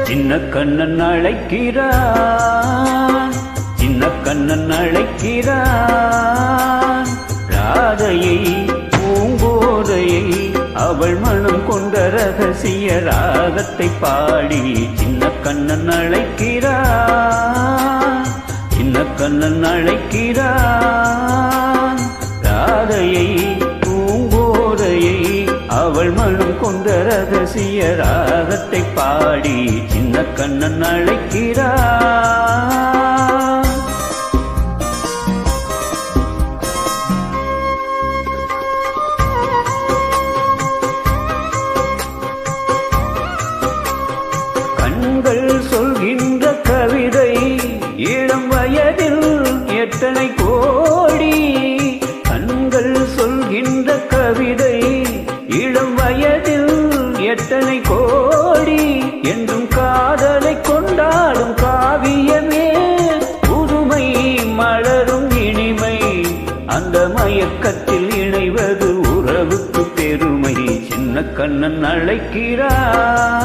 சின்ன கண்ணன் அழைக்கிறான், சின்ன கண்ணன் அழைக்கிறான். ராதையை பூங்கோதையை அவள் மனம் கொண்ட ரகசிய ராகத்தை பாடி சின்ன கண்ணன் அழைக்கிறான், சின்ன கண்ணன் அழைக்கிறான். ராதையை பூங்கோதையை அவள் மனம் கொண்ட ரகசிய ராகத்தை பாடி சின்ன கண்ணன் அழைக்கிறான். கண்கள் சொல்கின்ற கவிதை இளம் வயதில் எத்தனை கோடி. கண்கள் சொல்கின்ற கவிதை இளம் வயதில் எத்தனை கோடி. என்றும் காதலை கொண்டாடும் காவியமே புதுமை மலரும் இனிமை. அந்த மயக்கத்தில் இணைவது உறவுக்கு பெருமை. சின்ன கண்ணன் அழைக்கிறான்,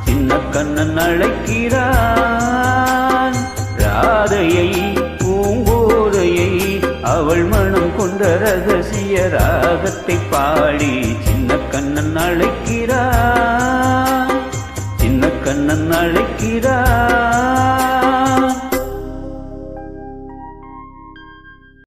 சின்ன கண்ணன் அழைக்கிறான். ராதையை பூங்கோதையை அவள் மனம் கொண்ட ரகசிய ராகத்தை பாடி சின்ன கண்ணன் அழைக்கிறான், சின்ன கண்ணன் அழைக்கிறான்.